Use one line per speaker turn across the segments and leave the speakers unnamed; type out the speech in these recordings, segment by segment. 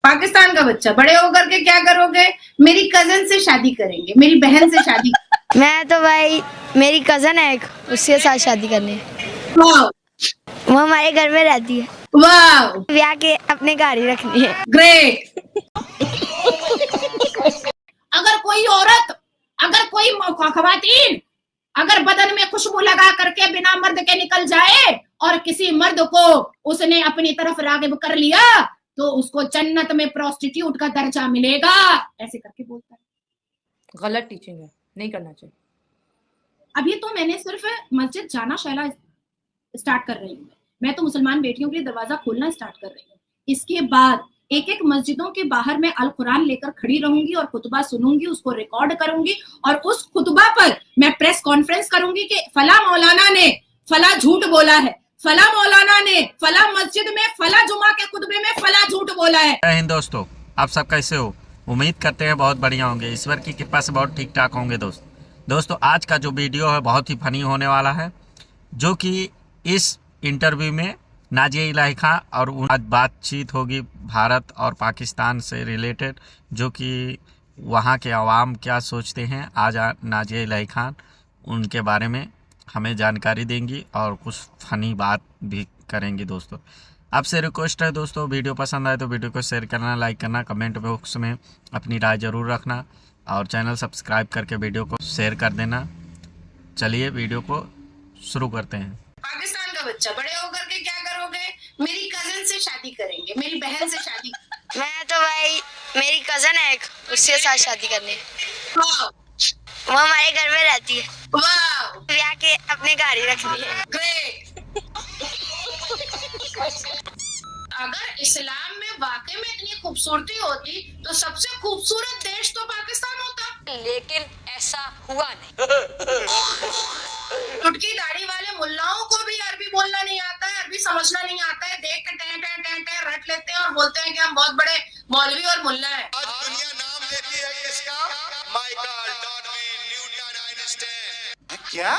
पाकिस्तान का बच्चा, बड़े होकर के क्या करोगे? मेरी कजन से शादी करेंगे, मेरी बहन से शादी।
मैं तो भाई, मेरी कजन है एक, उसके साथ शादी करनी है।
वाह
वो हमारे घर में रहती है,
वाह,
ब्याह के अपने घर ही रखनी है।
ग्रेट। अगर कोई औरत, अगर कोई खवातीन अगर बदन में खुशबू लगा करके बिना मर्द के निकल जाए और किसी मर्द को उसने अपनी तरफ रागिब कर लिया तो उसको जन्नत में प्रोस्टिट्यूट का दर्जा मिलेगा, ऐसे करके बोलता है।
गलत टीचिंग है, नहीं करना चाहिए।
अभी तो मैंने सिर्फ मस्जिद जाना शैला स्टार्ट कर रही हूँ, मैं तो मुसलमान बेटियों के लिए दरवाजा खोलना स्टार्ट कर रही हूँ। इसके बाद एक एक मस्जिदों के बाहर मैं अल कुरान लेकर खड़ी रहूंगी और खुतबा सुनूंगी, उसको रिकॉर्ड करूंगी और उस खुतबा पर मैं प्रेस कॉन्फ्रेंस करूंगी कि फला मौलाना ने फला झूठ बोला है, फला मौलाना ने फला मस्जिद में फला जुमा के खुतबे में फला झूठ बोला है।
जय हिंद दोस्तों, आप सब कैसे हो? उम्मीद करते हैं बहुत बढ़िया होंगे, ईश्वर की कृपा से बहुत ठीक ठाक होंगे। दोस्तों आज का जो वीडियो है बहुत ही फनी होने वाला है, जो कि इस इंटरव्यू में नाजिया इलाही खान और आज बातचीत होगी भारत और पाकिस्तान से रिलेटेड, जो कि वहाँ के अवाम क्या सोचते हैं। आज नाजिया इलाही खान उनके बारे में हमें जानकारी देंगी और कुछ फनी बात भी करेंगी। दोस्तों आपसे रिक्वेस्ट है दोस्तों, वीडियो पसंद आए तो वीडियो को शेयर करना, लाइक करना, कमेंट बॉक्स में अपनी राय ज़रूर रखना और चैनल सब्सक्राइब करके वीडियो को शेयर कर देना। चलिए वीडियो को शुरू करते हैं।
पाकिस्तान का बच्चा, बड़े होकर के क्या करोगे? मेरी कजन से शादी करेंगे, मेरी बहन से शादी।
मैं तो भाई, मेरी कजन है एक, उसके साथ शादी करनी है।
वाह
वो हमारे घर में रहती है,
वाह,
ब्याह के अपने घर ही रखनी है।
ग्रेट। अगर इस्लाम में वाकई में इतनी खूबसूरती होती तो सबसे खूबसूरत देश तो पाकिस्तान होता,
लेकिन ऐसा हुआ नहीं।
टुटकी दाढ़ी वाले मुल्लाओं को भी अरबी बोलना नहीं आता है, अरबी समझना नहीं आता है, देख के टे टे टे टे रट लेते हैं और बोलते हैं कि हम बहुत बड़े मौलवी और मुल्ला हैं।
आज दुनिया नाम लेती है इसका, माइकल, डार्विन, न्यूटन, आइंस्टाइन। क्या?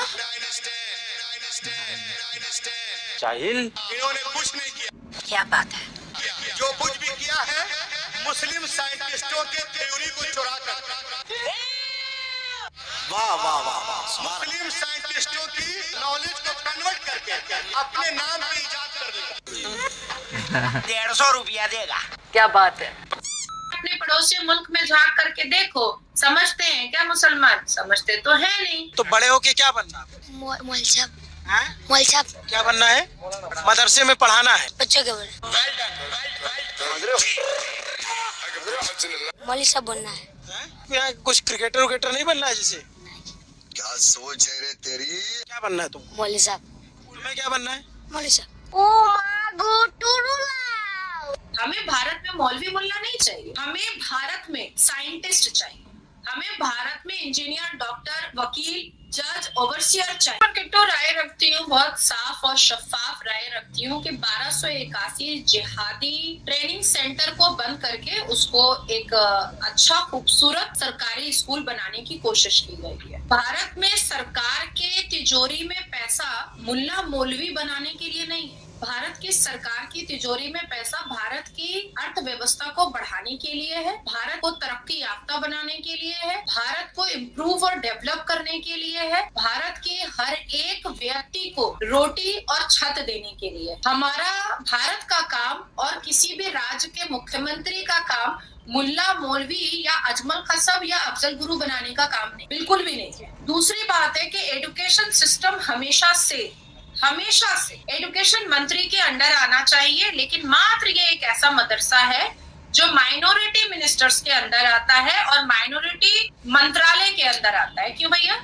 जाहिल।
इन्होंने कुछ नहीं किया।
क्या बात है?
जो कुछ भी किया है मुस्लिम साइंटिस्टों के थ्योरी को चुरा कर,
वाह वाह वाह,
मुस्लिम साइंटिस्टों की नॉलेज को कन्वर्ट करके अपने नाम पे इजाद कर लिया।
150 रुपया देगा।
क्या बात है।
अपने पड़ोसी मुल्क में झांक करके देखो, समझते हैं क्या मुसलमान? समझते तो है नहीं।
तो बड़े होके क्या बनना?
मौलसाब।
हैं?
मौलसाब
क्या बनना है? मदरसे में पढ़ाना है।
बच्चों के बड़े मौलवी साहब बनना है।
यहाँ कुछ क्रिकेटर विकेटर नहीं बनना है जिसे?
क्या सोच है रे तेरी?
क्या बनना है तुम?
मौलवी साहब।
तुम्हें क्या बनना है?
मौलवी साहब।
हमें भारत में मौलवी मुल्ला नहीं चाहिए, हमें भारत में साइंटिस्ट चाहिए, हमें भारत में इंजीनियर, डॉक्टर, वकील, जज, ओवरसियर चाहिए। तो राय रखती हूँ, बहुत साफ और शफाफ राय रखती हूँ कि 1281 जिहादी ट्रेनिंग सेंटर को बंद करके उसको एक अच्छा खूबसूरत सरकारी स्कूल बनाने की कोशिश की गई है। भारत में सरकार के तिजोरी में पैसा मुल्ला मौलवी बनाने के लिए नहीं है। भारत की सरकार की तिजोरी में पैसा भारत की अर्थव्यवस्था को बढ़ाने के लिए है, भारत को तरक्की याफ्ता बनाने के लिए है, भारत को इम्प्रूव और डेवलप करने के लिए है, भारत के हर एक व्यक्ति को रोटी और छत देने के लिए। हमारा भारत का काम और किसी भी राज्य के मुख्यमंत्री का काम मुल्ला मौलवी या अजमल खसब या अफजल गुरु बनाने का काम नहीं, बिल्कुल भी नहीं है। दूसरी बात है कि एजुकेशन सिस्टम हमेशा से एजुकेशन मंत्री के अंडर आना चाहिए, लेकिन मात्र ये एक ऐसा मदरसा है जो माइनॉरिटी मिनिस्टर्स के अंदर आता है और माइनॉरिटी मंत्रालय के अंदर आता है। क्यों भैया?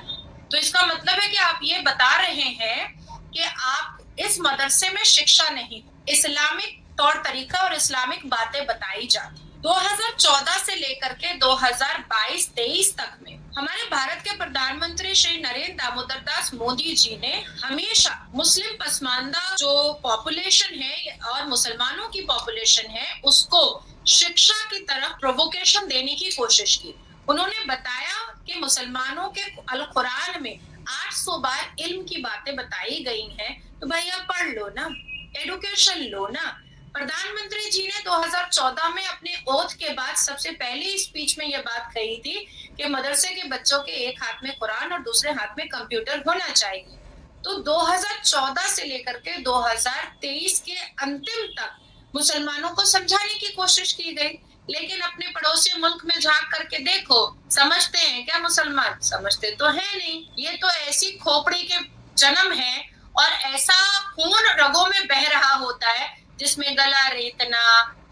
तो इसका मतलब है कि आप ये बता रहे हैं कि आप इस मदरसे में शिक्षा नहीं, इस्लामिक तौर तरीका और इस्लामिक बातें बताई जाती। 2014 से लेकर के 2022-23 तक में हमारे भारत के प्रधानमंत्री श्री नरेंद्र दामोदर दास मोदी जी ने हमेशा मुस्लिम पसमानदा जो पॉपुलेशन है और मुसलमानों की पॉपुलेशन है उसको शिक्षा की तरफ प्रोवोकेशन देने की कोशिश की। उन्होंने बताया कि मुसलमानों के अल कुरान में 800 बार इल्म की बातें बताई गई हैं, तो भैया पढ़ लो ना, एडुकेशन लो ना। प्रधानमंत्री जी ने 2014 में अपने ओथ के बाद सबसे पहली स्पीच में यह बात कही थी कि मदरसे के बच्चों के एक हाथ में कुरान और दूसरे हाथ में कंप्यूटर होना चाहिए। तो 2014 से लेकर के 2023 के अंतिम तक मुसलमानों को समझाने की कोशिश की गई, लेकिन अपने पड़ोसी मुल्क में झांक करके देखो, समझते हैं क्या मुसलमान? समझते तो है नहीं। ये तो ऐसी खोपड़ी के जन्म है और ऐसा खून रगों में बह रहा होता है जिसमें गला रेतना,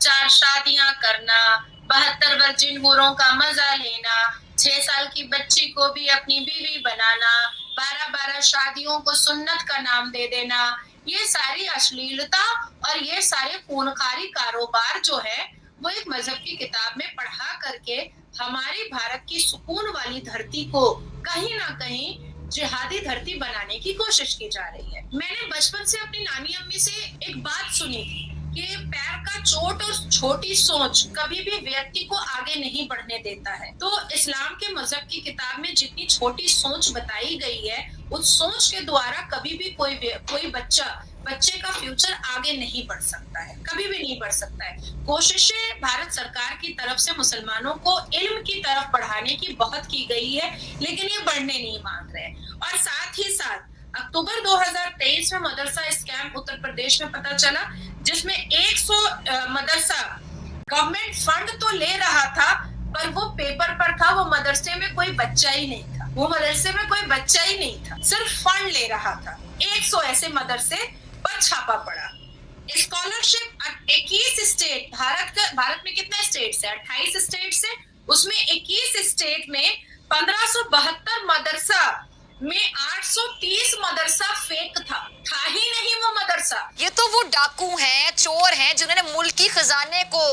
4 शादियां करना, 72 वर्जिन हूरों का मजा लेना, 6 साल की बच्ची को भी अपनी बीवी बनाना, 12-12 शादियों को सुन्नत का नाम दे देना, ये सारी अश्लीलता और ये सारे खूनखारी कारोबार जो है वो एक मजहब की किताब में पढ़ा करके हमारी भारत की सुकून वाली धरती को कहीं ना कहीं जिहादी धरती बनाने की कोशिश की जा रही है। मैंने बचपन से अपनी नानी अम्मी से एक बात सुनी थी कि पैर का चोट और छोटी सोच कभी भी व्यक्ति को आगे नहीं बढ़ने देता है। तो इस्लाम के मजहब की किताब में जितनी छोटी सोच बताई गई है, उस सोच के द्वारा कभी भी कोई बच्चे का फ्यूचर आगे नहीं बढ़ सकता है, कभी भी नहीं बढ़ सकता है। कोशिशें भारत सरकार की तरफ से मुसलमानों को इल्म की तरफ बढ़ाने की बहुत की गई है, लेकिन ये बढ़ने नहीं मांग रहे। और साथ ही साथ अक्टूबर 2023 में मदरसा स्कैम उत्तर प्रदेश में पता चला, जिसमें 100 मदरसा गवर्नमेंट फंड तो ले रहा था, पर वो पेपर पर था, वो मदरसे में कोई बच्चा ही नहीं था, वो मदरसे में कोई बच्चा ही नहीं था, सिर्फ फंड ले रहा था। 100 ऐसे मदरसे पर छापा पड़ा। स्कॉलरशिप 21 स्टेट, भारत में कितने स्टेट्स है? 28 स्टेट्स है, उसमें 21 स्टेट में 1572 मदरसा में 830 मदरसा फेक था ही नहीं वो मदरसा।
ये तो वो डाकू हैं, चोर हैं, जिन्होंने मुल्क की खजाने को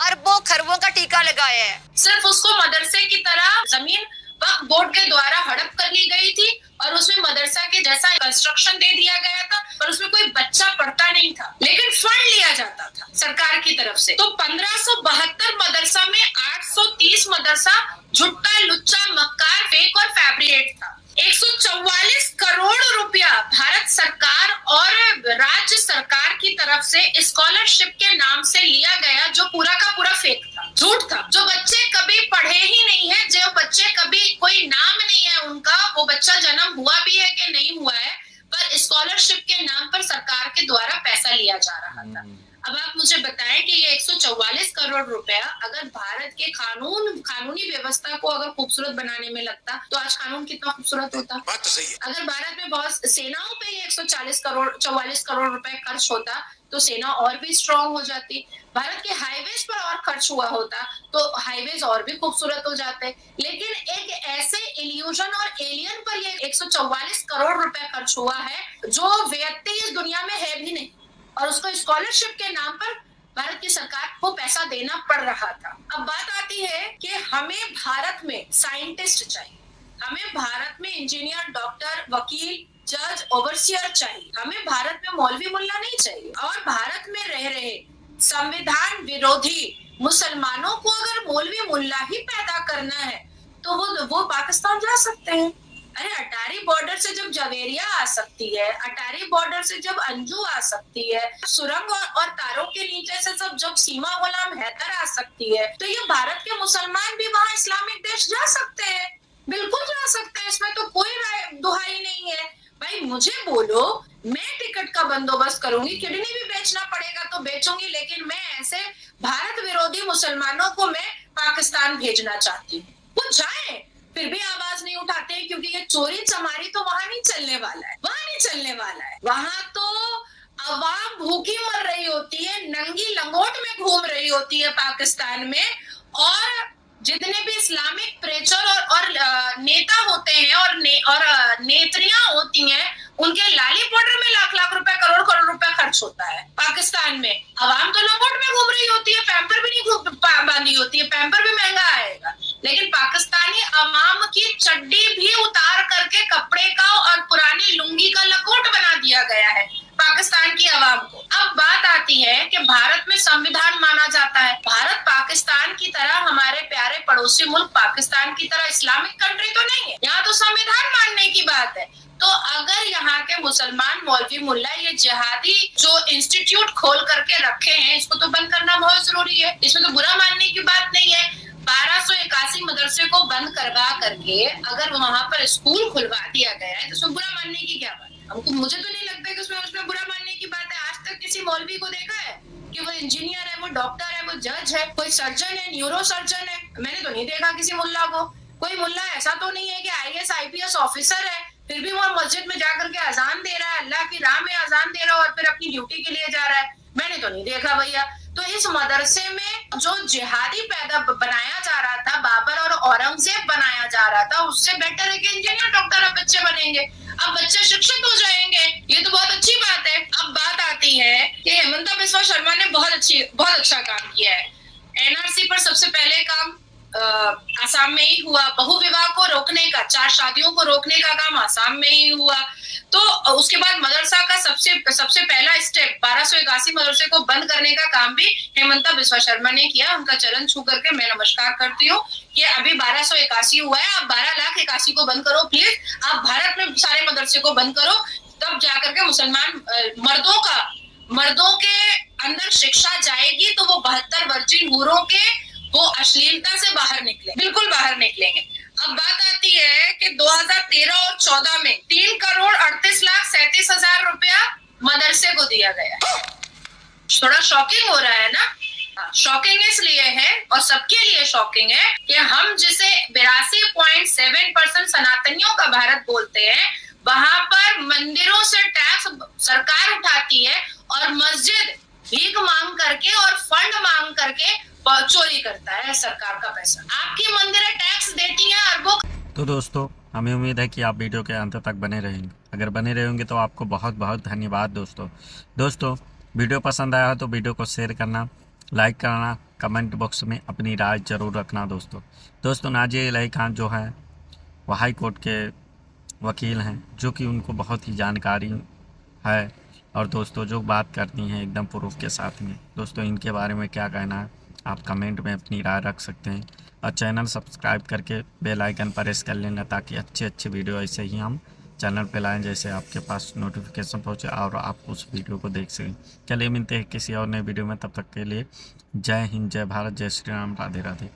अरबों खरबों का टीका लगाया है।
सिर्फ उसको मदरसे की तरह जमीन वक्फ बोर्ड के द्वारा हड़प कर ली गई थी और उसमें मदरसा के जैसा कंस्ट्रक्शन दे दिया गया था, पर उसमें कोई बच्चा पढ़ता नहीं था, लेकिन फंड लिया जाता था सरकार की तरफ से। तो 1572 मदरसा में 830 मदरसा झुट्टा, लुच्चा, मक्कार, फेक और फैब्रिकेट था। 144 करोड़ रुपया भारत सरकार और राज्य सरकार की तरफ से स्कॉलरशिप के नाम से लिया गया, जो पूरा का पूरा फेक था, झूठ था। जो बच्चे कभी पढ़े ही नहीं है, जो बच्चे कभी कोई नाम नहीं है उनका, वो बच्चा जन्म हुआ भी है कि नहीं हुआ है, पर स्कॉलरशिप के नाम पर सरकार के द्वारा पैसा लिया जा रहा था। अब आप मुझे बताएं कि ये 144 करोड़ रुपया अगर भारत के कानूनी व्यवस्था को अगर खूबसूरत बनाने में लगता, तो आज कानून कितना खूबसूरत होता।
बात तो सही है।
अगर भारत में बहुत सेनाओं पे ये 144 करोड़ रुपए खर्च होता, तो सेना और भी स्ट्रांग हो जाती। भारत के हाईवेज पर और खर्च हुआ होता, तो हाईवेज और भी खूबसूरत हो जाते। लेकिन एक ऐसे इल्यूजन और एलियन पर ये 144 करोड़ रुपए खर्च हुआ है, जो व्यक्ति इस दुनिया में है भी नहीं, और उसको स्कॉलरशिप के नाम पर भारत की सरकार को पैसा देना पड़ रहा था। अब बात आती है कि हमें भारत में साइंटिस्ट चाहिए, हमें भारत में इंजीनियर, डॉक्टर, वकील, जज, ओवरसियर चाहिए, हमें भारत में मौलवी मुल्ला नहीं चाहिए। और भारत में रह रहे संविधान विरोधी मुसलमानों को अगर मौलवी मुल्ला ही पैदा करना है, तो वो पाकिस्तान जा सकते हैं। अरे अटारी बॉर्डर से जब जवेरिया आ सकती है, अटारी बॉर्डर से जब अंजू आ सकती है, सुरंग और तारों के नीचे से जब सीमा गुलाम हैदर आ सकती है, तो ये भारत के मुसलमान भी वहाँ इस्लामिक देश जा सकते हैं, बिल्कुल जा सकते हैं। इसमें तो कोई दुहाई नहीं है। भाई मुझे बोलो, मैं टिकट का बंदोबस्त करूंगी, किडनी भी बेचना पड़ेगा तो बेचूंगी, लेकिन मैं ऐसे भारत विरोधी मुसलमानों को मैं पाकिस्तान भेजना चाहती हूँ। वो जाए, फिर भी आवाज नहीं उठाते हैं, क्योंकि ये चोरी चमारी तो वहां नहीं चलने वाला है, वहां नहीं चलने वाला है। वहां तो अवाम भूखी मर रही होती है, नंगी लंगोट में घूम रही होती है पाकिस्तान में, और जितने भी इस्लामिक प्रेचर और नेता होते हैं और नेत्रियां होती हैं, उनके लाली पाउडर में लाख रुपए, करोड़ रुपए खर्च होता है पाकिस्तान में। अवाम तो लंगोट में घूम रही होती है, पैम्पर भी नहीं बांधी होती है, पैम्पर भी महंगा आएगा, लेकिन पाकिस्तानी अवाम की चड्डी भी उतार करके कपड़े का और पुरानी लुंगी का लकोट बना दिया गया है पाकिस्तान की आवाम को। अब बात आती है कि भारत में संविधान माना जाता है। भारत पाकिस्तान की तरह, हमारे प्यारे पड़ोसी मुल्क पाकिस्तान की तरह इस्लामिक कंट्री तो नहीं है, यहाँ तो संविधान मानने की बात है। तो अगर यहाँ के मुसलमान मौलवी मुल्ला ये जिहादी जो इंस्टीट्यूट खोल करके रखे हैं, इसको तो बंद करना बहुत जरूरी है। इसमें तो बुरा मानने की बात नहीं है। 1281 मदरसे को बंद करवा करके अगर वहां पर स्कूल खुलवा दिया गया है तो उसमें बुरा मानने की क्या बात है? हमको मुझे तो नहीं लगता कि उसमें बुरा मानने की बात है। आज तक किसी मौलवी को देखा है कि वो इंजीनियर है, वो डॉक्टर है, वो जज है, कोई सर्जन है, न्यूरो सर्जन है? मैंने तो नहीं देखा किसी मुल्ला को। कोई मुल्ला ऐसा तो नहीं है कि IAS IPS ऑफिसर है फिर भी वो मस्जिद में जाकर के अजान दे रहा है, अल्लाह की राह में अजान दे रहा है और फिर अपनी ड्यूटी के लिए जा रहा है। मैंने तो नहीं देखा भैया। तो इस मदरसे में जो जिहादी पैदा बनाया जा रहा था, बाबर और औरंगजेब बनाया जा रहा था, उससे बेटर है कि इंजीनियर डॉक्टर अब बच्चे बनेंगे, अब बच्चे शिक्षक हो जाएंगे। ये तो बहुत अच्छी बात है। अब बात आती है कि हेमंता बिस्वा शर्मा ने बहुत अच्छा काम किया है। NRC पर सबसे पहले काम आसाम में ही हुआ। बहु विवाह को रोकने का, 4 शादियों को रोकने का काम आसाम में ही हुआ। तो उसके बाद मदरसा का सबसे पहला स्टेप 1281 मदरसे को बंद करने का काम भी हेमंता बिस्वा शर्मा ने किया। उनका चरण छू करके मैं नमस्कार करती हूँ कि अभी 1281 हुआ है, आप 12,81 को बंद करो प्लीज। आप भारत में सारे मदरसे को बंद करो, तब जाकर के मुसलमान मर्दों के अंदर शिक्षा जाएगी तो वो 72 वर्जिन हूरों के वो अश्लीलता से बाहर निकले, बिल्कुल बाहर निकलेंगे। अब बात आती है कि 2013 और 14 में 3,38,37,000 रुपया मदरसे को दिया गया। थोड़ा शॉकिंग हो रहा है ना? शॉकिंग इसलिए है और सबके लिए शॉकिंग है कि हम जिसे 82.7% सनातनियों का भारत बोलते हैं, वहां पर मंदिरों से टैक्स सरकार उठाती है और मस्जिद भीख मांग करके और फंड मांग करके चोरी करता है सरकार का पैसा। आपकी मंदिरें टैक्स देती हैं अरबों।
तो दोस्तों, हमें उम्मीद है कि आप वीडियो के अंत तक बने रहेंगे। अगर बने रहेंगे तो आपको बहुत बहुत धन्यवाद दोस्तों। वीडियो पसंद आया तो वीडियो को शेयर करना, लाइक करना, कमेंट बॉक्स में अपनी राय जरूर रखना दोस्तों। नाजिया इलाही खान जो है वो हाई कोर्ट के वकील हैं, जो कि उनको बहुत ही जानकारी है और दोस्तों जो बात करती हैं एकदम प्रूफ के साथ में। दोस्तों, इनके बारे में क्या कहना है आप कमेंट में अपनी राय रख सकते हैं और चैनल सब्सक्राइब करके बेल आइकन प्रेस कर लेना, ताकि अच्छे वीडियो ऐसे ही हम चैनल पे लाएं, जैसे आपके पास नोटिफिकेशन पहुंचे और आप उस वीडियो को देख सकें। चलिए मिलते हैं किसी और नए वीडियो में, तब तक के लिए जय हिंद, जय भारत, जय श्री राम, राधे राधे।